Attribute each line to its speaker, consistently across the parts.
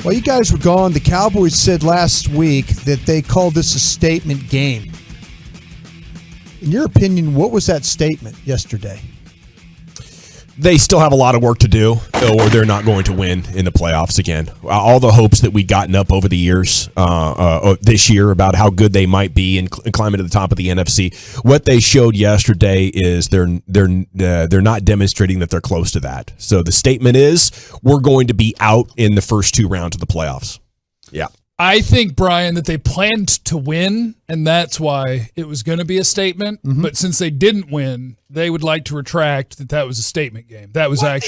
Speaker 1: While you guys were gone, the Cowboys said last week that they called this a statement game. In your opinion, what was that statement yesterday?
Speaker 2: They still have a lot of work to do, or they're not going to win in the playoffs again. All the hopes that we'd gotten up over the years this year about how good they might be and climbing to the top of the NFC, what they showed yesterday is they're not demonstrating that they're close to that. So the statement is we're going to be out in the first two rounds of the playoffs. Yeah.
Speaker 3: I think, Brian, that they planned to win, and that's why it was going to be a statement. Mm-hmm. But since they didn't win, they would like to retract that was a statement game. That was not a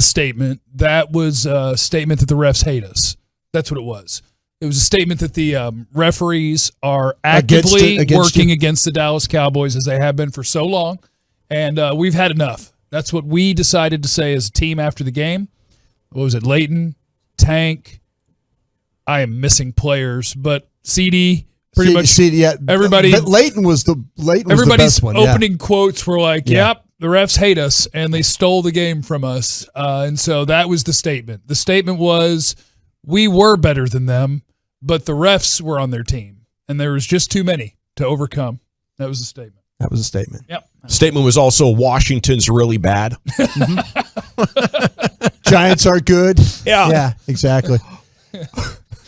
Speaker 3: statement. That was a statement that the refs hate us. That's what it was. It was a statement that the referees are actively working against the Dallas Cowboys, as they have been for so long, and we've had enough. That's what we decided to say as a team after the game. What was it, Leighton, Tank? I am missing players, but CD pretty much.
Speaker 1: Yeah,
Speaker 3: everybody.
Speaker 1: But Leighton was the best one.
Speaker 3: Opening quotes were like, "Yep, the refs hate us, and they stole the game from us." And so that was the statement. The statement was, we were better than them, but the refs were on their team, and there was just too many to overcome. That was the statement.
Speaker 1: That was a statement.
Speaker 3: Yep.
Speaker 2: Statement was also Washington's really bad.
Speaker 1: Giants are good.
Speaker 2: Yeah,
Speaker 1: exactly.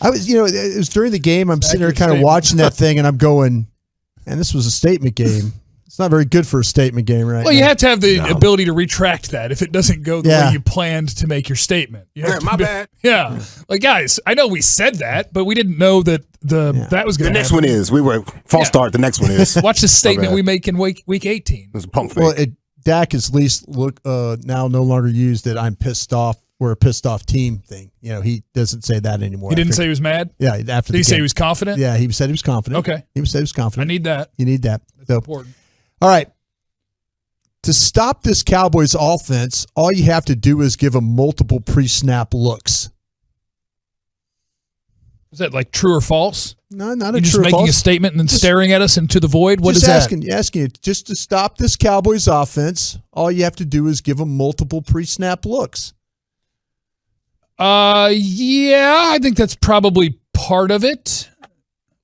Speaker 1: I was, it was during the game. I'm sitting there kind of watching that thing, and I'm going, and this was a statement game. It's not very good for a statement game, right?
Speaker 3: Well, you have to have the ability to retract that if it doesn't go the way you planned to make your statement.
Speaker 4: My bad.
Speaker 3: Yeah. Like, guys, I know we said that, but we didn't know that that was going to happen.
Speaker 4: The next one is. We were false start. The next one is.
Speaker 3: Watch the statement we make in week 18.
Speaker 4: It was a pump fake.
Speaker 1: Well, Dak is least now no longer used that I'm pissed off. We're a pissed off team thing. He doesn't say that anymore.
Speaker 3: He didn't say he was mad?
Speaker 1: Yeah, after the game.
Speaker 3: Did he say he was confident?
Speaker 1: Yeah, he said he was confident.
Speaker 3: Okay.
Speaker 1: He said he was confident.
Speaker 3: I need that.
Speaker 1: You need that.
Speaker 3: That's important.
Speaker 1: All right. To stop this Cowboys offense, all you have to do is give them multiple pre-snap looks.
Speaker 3: Is that like true or false?
Speaker 1: No, not
Speaker 3: You're
Speaker 1: a
Speaker 3: just
Speaker 1: true or
Speaker 3: making
Speaker 1: false.
Speaker 3: a statement and then staring at us into the void? What is that?
Speaker 1: Asking you, just to stop this Cowboys offense, all you have to do is give them multiple pre-snap looks.
Speaker 3: Yeah, I think that's probably part of it.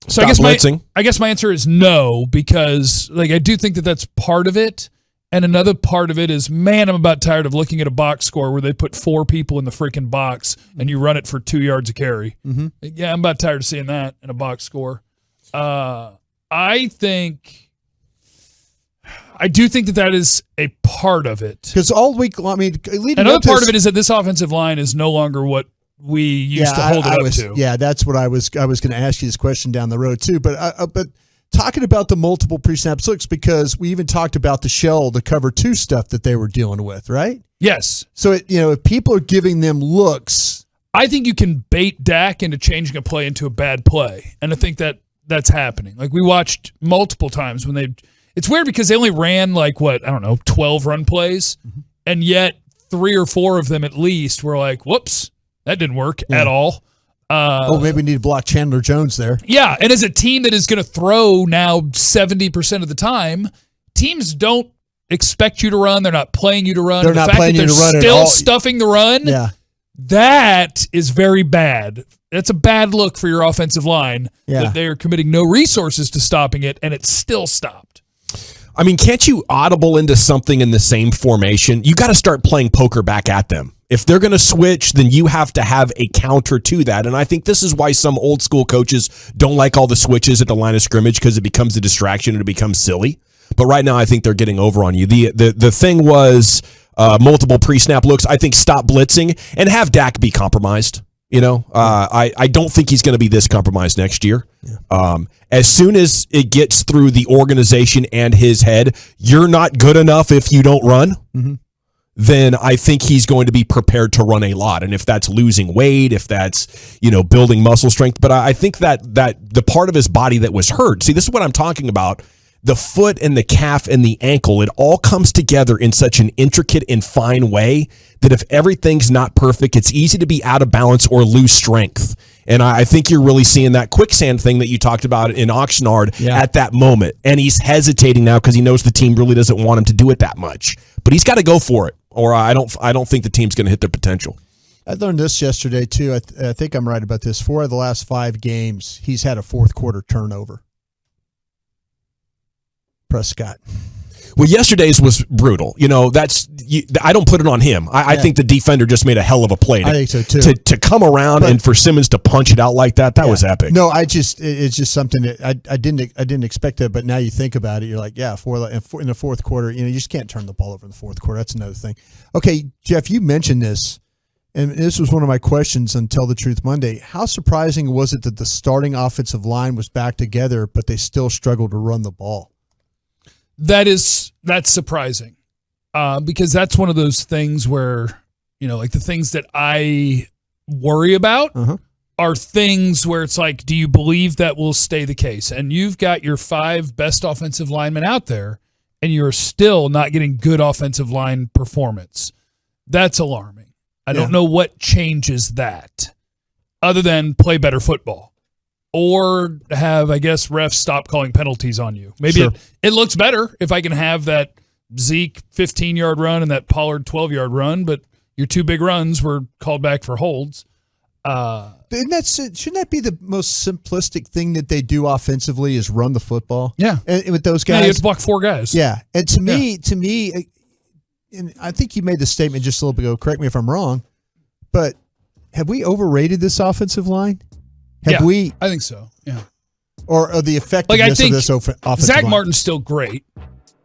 Speaker 3: So
Speaker 2: Stop blitzing.
Speaker 3: I guess my answer is no, because I do think that that's part of it. And another part of it is, man, I'm about tired of looking at a box score where they put 4 people in the freaking box and you run it for 2 yards a carry. Mm-hmm. Yeah, I'm about tired of seeing that in a box score. I do think that is a part of it.
Speaker 1: Because all week,
Speaker 3: another part of it is that this offensive line is no longer what we used to hold it up to.
Speaker 1: Yeah, that's what I was going to ask you this question down the road too. But talking about the multiple pre-snap looks, because we even talked about the cover 2 stuff that they were dealing with, right?
Speaker 3: Yes.
Speaker 1: So if people are giving them looks,
Speaker 3: I think you can bait Dak into changing a play into a bad play, and I think that's happening. Like, we watched multiple times when it's weird because they only ran 12 run plays, and yet 3 or 4 of them at least were like, whoops, that didn't work at all.
Speaker 1: Maybe we need to block Chandler Jones there.
Speaker 3: Yeah, and as a team that is going to throw now 70% of the time, teams don't expect you to run. They're not playing you to run.
Speaker 1: They're not playing you to run at all.
Speaker 3: Still stuffing the run.
Speaker 1: Yeah.
Speaker 3: That is very bad. That's a bad look for your offensive line.
Speaker 1: Yeah.
Speaker 3: That they are committing no resources to stopping it, and it's still stopped.
Speaker 2: I mean, can't you audible into something in the same formation? You got to start playing poker back at them. If they're going to switch, then you have to have a counter to that. And I think this is why some old school coaches don't like all the switches at the line of scrimmage, because it becomes a distraction and it becomes silly. But right now, I think they're getting over on you. The thing was multiple pre-snap looks. I think stop blitzing and have Dak be compromised. I don't think he's going to be this compromised next year. Yeah. As soon as it gets through the organization and his head, you're not good enough if you don't run. Mm-hmm. Then I think he's going to be prepared to run a lot. And if that's losing weight, if that's, building muscle strength. But I think that the part of his body that was hurt, see, this is what I'm talking about. The foot and the calf and the ankle, it all comes together in such an intricate and fine way that if everything's not perfect, it's easy to be out of balance or lose strength. And I think you're really seeing that quicksand thing that you talked about in Oxnard at that moment. And he's hesitating now because he knows the team really doesn't want him to do it that much. But he's got to go for it, or I don't think the team's going to hit their potential.
Speaker 1: I learned this yesterday, too. I think I'm right about this. 4 of the last 5 games, he's had a fourth quarter turnover. Prescott.
Speaker 2: Well, yesterday's was brutal. I don't put it on him. I think the defender just made a hell of a play.
Speaker 1: I think so too.
Speaker 2: To come around and for Simmons to punch it out like that was epic.
Speaker 1: No, it's just something that I didn't expect that. But now you think about it, you're like, in the fourth quarter, you just can't turn the ball over in the fourth quarter. That's another thing. Okay, Jeff, you mentioned this, and this was one of my questions on Tell the Truth Monday. How surprising was it that the starting offensive line was back together, but they still struggled to run the ball?
Speaker 3: That's surprising, because that's one of those things where, like the things that I worry about are things where it's like, do you believe that will stay the case? And you've got your 5 best offensive linemen out there, and you're still not getting good offensive line performance. That's alarming. I don't know what changes that other than play better football. Or have, I guess, refs stop calling penalties on you. Maybe it looks better if I can have that Zeke 15-yard run and that Pollard 12-yard run, but your 2 big runs were called back for holds.
Speaker 1: Shouldn't that be the most simplistic thing that they do offensively is run the football?
Speaker 3: Yeah.
Speaker 1: And with those guys.
Speaker 3: Yeah, you have to block 4 guys.
Speaker 1: Yeah. And to me, and I think you made the statement just a little bit ago, correct me if I'm wrong, but have we overrated this offensive line? Have we?
Speaker 3: I think so. Yeah.
Speaker 1: Or the effectiveness of this offensive
Speaker 3: Zach
Speaker 1: line?
Speaker 3: Martin's still great.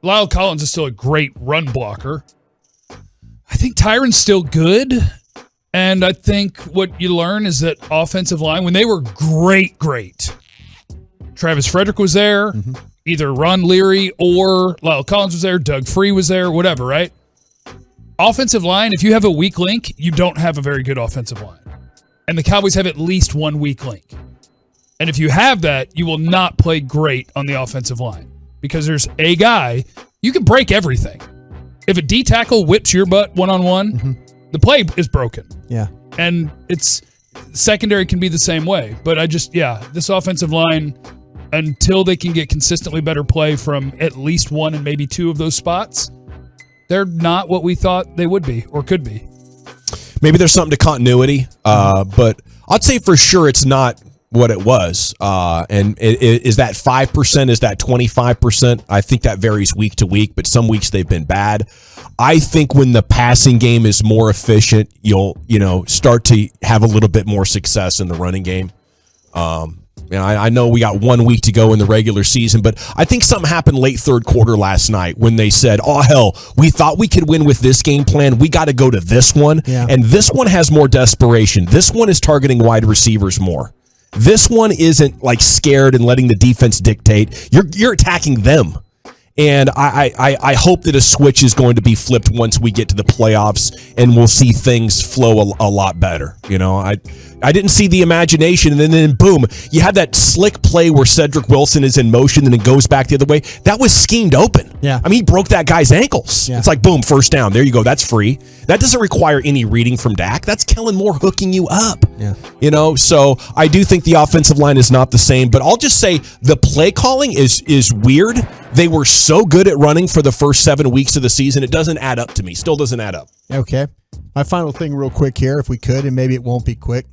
Speaker 3: Lyle Collins is still a great run blocker. I think Tyron's still good. And I think what you learn is that offensive line, when they were great, Travis Frederick was there, either Ron Leary or Lyle Collins was there, Doug Free was there, whatever, right? Offensive line, if you have a weak link, you don't have a very good offensive line. And the Cowboys have at least one weak link. And if you have that, you will not play great on the offensive line because there's a guy, you can break everything. If a D tackle whips your butt one-on-one, the play is broken.
Speaker 1: Yeah.
Speaker 3: And it's secondary can be the same way. But this offensive line, until they can get consistently better play from at least 1 and maybe 2 of those spots, they're not what we thought they would be or could be.
Speaker 2: Maybe there's something to continuity, but I'd say for sure it's not what it was. And is that 5%? Is that 25%? I think that varies week to week, but some weeks they've been bad. I think when the passing game is more efficient, you'll start to have a little bit more success in the running game. I know we got 1 week to go in the regular season, but I think something happened late third quarter last night when they said, oh, hell, we thought we could win with this game plan. We got to go to this one. Yeah. And this one has more desperation. This one is targeting wide receivers more. This one isn't like scared and letting the defense dictate. You're attacking them. And I hope that a switch is going to be flipped once we get to the playoffs and we'll see things flow a lot better. I didn't see the imagination, and then boom, you have that slick play where Cedric Wilson is in motion and it goes back the other way. That was schemed open.
Speaker 1: Yeah.
Speaker 2: I mean, he broke that guy's ankles. Yeah. It's like, boom, first down. There you go. That's free. That doesn't require any reading from Dak. That's Kellen Moore hooking you up. Yeah. So I do think the offensive line is not the same, but I'll just say the play calling is weird. They were so good at running for the first 7 weeks of the season. It doesn't add up to me. Still doesn't add up.
Speaker 1: Okay. My final thing real quick here, if we could, and maybe it won't be quick.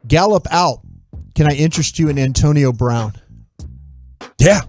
Speaker 1: Gallup out. Can I interest you in Antonio Brown?
Speaker 2: Yeah.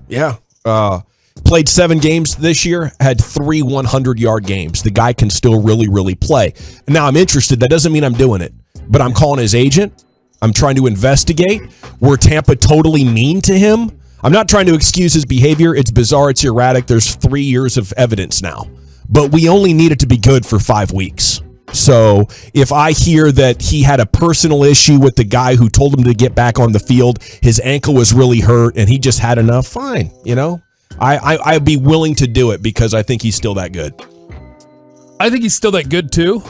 Speaker 2: Played 7 games this year, had 3 100-yard games. The guy can still really, really play. Now I'm interested. That doesn't mean I'm doing it, but I'm calling his agent. I'm trying to investigate. Were Tampa totally mean to him? I'm not trying to excuse his behavior. It's bizarre. It's erratic. There's 3 years of evidence now, but we only need it to be good for 5 weeks. So if I hear that he had a personal issue with the guy who told him to get back on the field, his ankle was really hurt and he just had enough, fine. I'd be willing to do it because I think he's still that good.
Speaker 3: I think he's still that good too.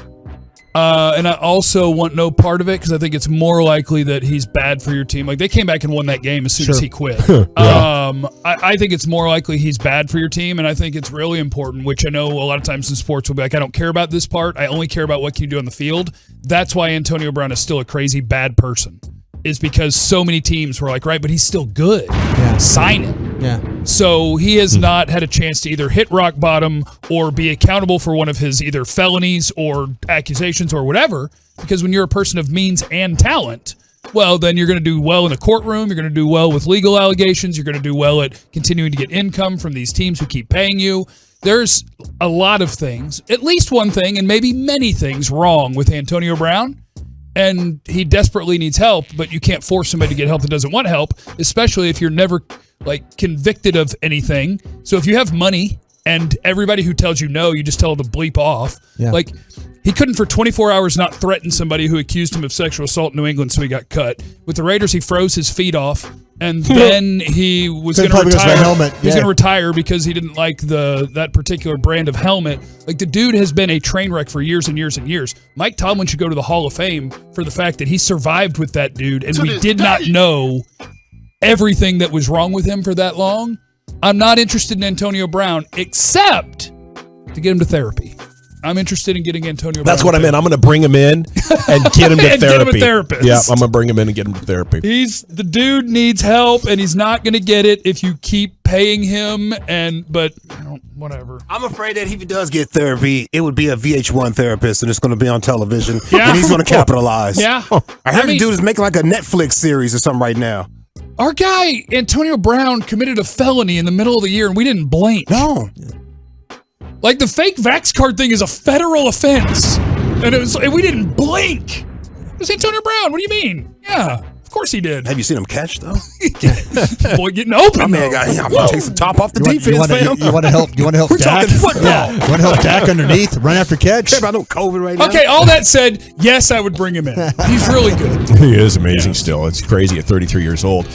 Speaker 3: And I also want no part of it because I think it's more likely that he's bad for your team. Like they came back and won that game as soon as he quit. I think it's more likely he's bad for your team, and I think it's really important, which I know a lot of times in sports will be like, I don't care about this part. I only care about what can you do on the field. That's why Antonio Brown is still a crazy bad person. is because so many teams were like, right, but he's still good.
Speaker 1: Yeah.
Speaker 3: Sign him.
Speaker 1: Yeah.
Speaker 3: So he has not had a chance to either hit rock bottom or be accountable for one of his either felonies or accusations or whatever, because when you're a person of means and talent, well, then you're going to do well in the courtroom. You're going to do well with legal allegations. You're going to do well at continuing to get income from these teams who keep paying you. There's a lot of things, at least one thing, and maybe many things wrong with Antonio Brown. And he desperately needs help, but you can't force somebody to get help that doesn't want help, especially if you're never convicted of anything. So if you have money and everybody who tells you no, you just tell them to bleep off.
Speaker 1: Yeah.
Speaker 3: He couldn't for 24 hours not threaten somebody who accused him of sexual assault in New England, so he got cut. With the Raiders, he froze his feet off, and then he was going to retire. He was going to retire because he didn't like that particular brand of helmet. The dude has been a train wreck for years and years and years. Mike Tomlin should go to the Hall of Fame for the fact that he survived with that dude, and we did not know everything that was wrong with him for that long. I'm not interested in Antonio Brown, except to get him to therapy. I'm interested in getting Antonio Brown.
Speaker 2: That's what I meant. I'm going to bring him in and get him to therapy.
Speaker 3: Get him a therapist.
Speaker 2: Yeah, I'm going to bring him in and get him to therapy.
Speaker 3: The dude needs help, and he's not going to get it if you keep paying him. But whatever.
Speaker 4: I'm afraid that if he does get therapy, it would be a VH1 therapist, and it's going to be on television, and he's going to capitalize.
Speaker 3: Yeah.
Speaker 4: I heard the dude is making like a Netflix series or something right now.
Speaker 3: Our guy, Antonio Brown, committed a felony in the middle of the year, and we didn't blink.
Speaker 4: No.
Speaker 3: The fake vax card thing is a federal offense, and we didn't blink. It was Antonio Brown. What do you mean? Yeah, of course he did.
Speaker 4: Have you seen him catch though?
Speaker 3: Boy, getting open.
Speaker 4: I'm gonna take the top off the defense, fam.
Speaker 1: You want to help? You want to help?
Speaker 4: We're
Speaker 1: Dak?
Speaker 4: talking football.
Speaker 1: Yeah. You want to help Dak underneath, run after catch?
Speaker 4: Care about no COVID right now.
Speaker 3: Okay, all that said, yes, I would bring him in. He's really good.
Speaker 2: He is amazing still. It's crazy at 33 years old.